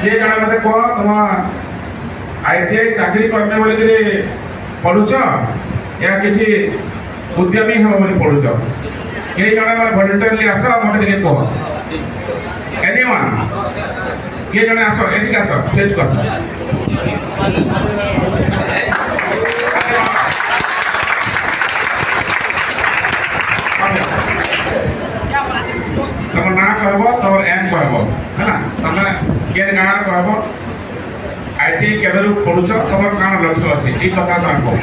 ये जन मत कह तुम आईटीआई चाकरी करने बोलिक पढ़ुच या किसी उद्यमी हम बोली पढ़ुच कई जन मैंने वॉलंटियरली आस मत कह एनीवन किए जन आस एटिक आस स्टेज को आस तुम ना कहब तुम एम कहब है तुम किए गाँव कहब आईटी केबेरु पढ़ुच तुम कौन लक्ष्य अच्छी ये कथा तुम कह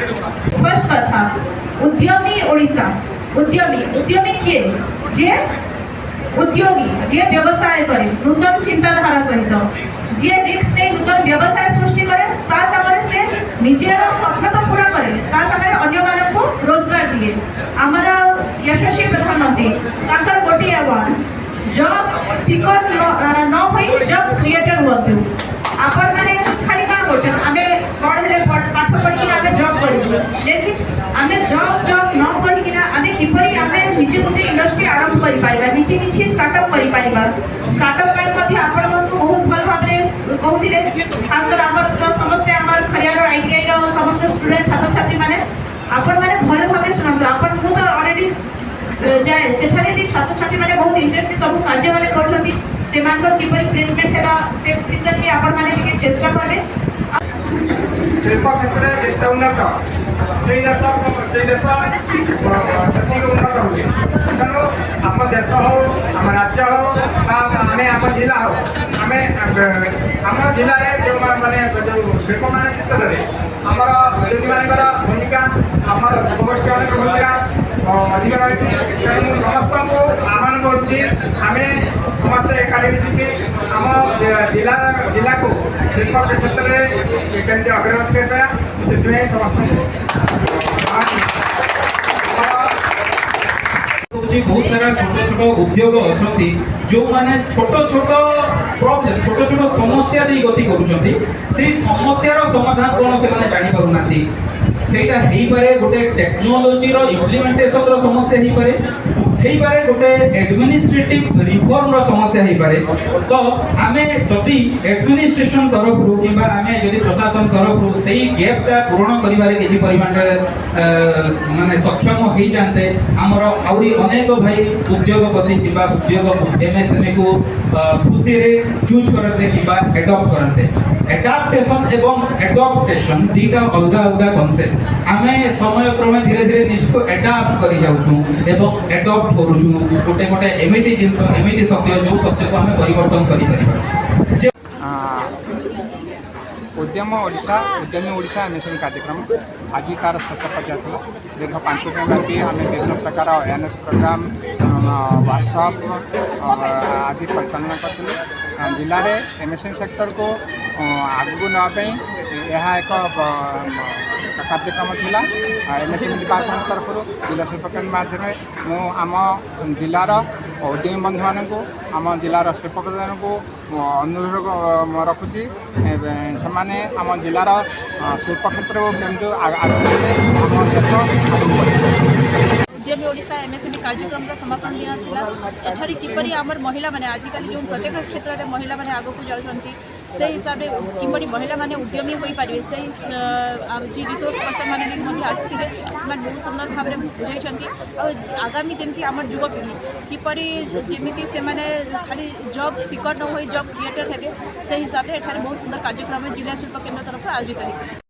फर्स्ट कथा उद्यमी ओडिशा उद्यमी उद्यमी किए जे उद्योगी जे व्यवसाय करे नूतन चिंताधारा सहित जे रिस्क नहीं नूतन व्यवसाय सृष्टि करे ता सामने से निजेर स्वप्न तो पूरा करे ता सामने अन्य मानक को रोजगार दिए हमारा यशस्वी प्रधानमंत्री ताकर गोटी अवार्ड जॉब सीकर न होई जॉब क्रिएटर हुआ आपण माने खाली का करछन आमे पढले पाठ पढी कि आमे जॉब करू लेकिन आमे जॉब न करी कि आमे किपरि आमे निजे गुटे इंडस्ट्री आरंभ करि पारिबा निजे किछि स्टार्टअप करि पारिबा स्टार्टअप पाइ मध्ये आपण मन बहुत भल भाबरे कहउतिले खास कर हमर तो समस्त हमर खरियार आईटीआई रो समस्त स्टूडेंट छात्र छात्री माने आपण माने भल भाबरे सुनंतु आपण मु तो ऑलरेडी जाय सेठारे भी छात्र छात्री माने बहुत इंटरेस्ट सब कार्य माने करछथि सेमानकर किपरि प्लेसमेंट हेबा से विषय भी आपण माने टिके चेष्टा करबे शिल्प क्षेत्र में जिते उन्नत से देश से उन्नत हुए तेणु आम देश हो आम राज्य हो आम आम जिला हो आम आम जिले में जो मैंने जो शिल्प मानचित्र आमर उद्योगी मान भूमिका आमर गोष्ठी मान भूमिका अधिक रही तेणु समस्त को आह्वान करें समस्त एकाठी मिसिकी आम जिला को शिल्प क्षेत्र में केमती अग्रगति कर बहुत सारा छोट छोट उद्योग अच्छा जो माने छोट छोट प्रॉब्लम छोट छोट समस्या दे गति करूछंती से समस्या रो समाधान कोन से माने जानि पारु नाती सेटा हेई पारे गोटे टेक्नोलॉजी रो इम्प्लीमेंटेशन रो समस्या हेई पारे गोटे एडमिनिस्ट्रेटिव रिफॉर्म रो समस्या हेई पारे तो आमे जदि एडमिनिस्ट्रेशन तरफ रु किबा आमे जदि प्रशासन तरफ रु सेही गैपटा पूर्ण करिबारे किछि परिमाण रे माने सक्षम हेई जानते हमर आउरी अनेक भाई उद्योगपति किबा उद्योग एमएसएमई को खुशी रे चूज करते किबा एडॉप्ट करते एडाप्टेशन एवं एडॉप्टेशन दीटा अलग अलग कॉन्सेप्ट आमे समय क्रमे धीरे धीरे निजको एडाप्ट करि जाउछु एवं एडॉप्ट करूछु गोटे गोटे एमिति जिंस एमिति शब्द जो शब्द को हमें परिवर्तन करि परिबा उद्यम ओडिशा उद्यमी ओडिशा एमएसएमई कार्यक्रम आज तार शेष पर्याय था दीर्घ 5 दिन व्यापी आम विभिन्न प्रकार अवेयरनेस प्रोग्राम व्हाट्सअप आदि परिचालन करूँ जिले में एमएसएमई सेक्टर को आगू नापी यह एक कार्यक्रम थिला एमएसएमई डिपार्टमेंट तरफ जिला शिल्प केन्द्र माध्यम मु आम जिलार उद्यमी बंधु मानक आम जिलार शिल्प प्रधान को अनुरोध रखुची से आम जिलार शिल्प क्षेत्र को केमती आम देश उद्यमी ओडिशा एमएसएमई कार्यक्रम समापन दिन था एठारी किपरि आमर महिला माने आजिकल जो प्रत्येक क्षेत्र में महिला माने आगो को जाउछंती से हिसाब से किपरि महिला माने उद्यमी होई पारिबे से जी रिसोर्स पर्सन माने भी आसिथिले ସେମାନେ बहुत सुंदर भाव में बुझाइछंती और आगामी जेमती आमर युवपीढ़ी किपरि जेमिति से माने खाली जॉब सिकर न होई जॉब क्रिएटर हेबे से हिसाब से एठारे बहुत सुंदर कार्यक्रम जिला शिल्प केन्द्र तरफ आयोजित है।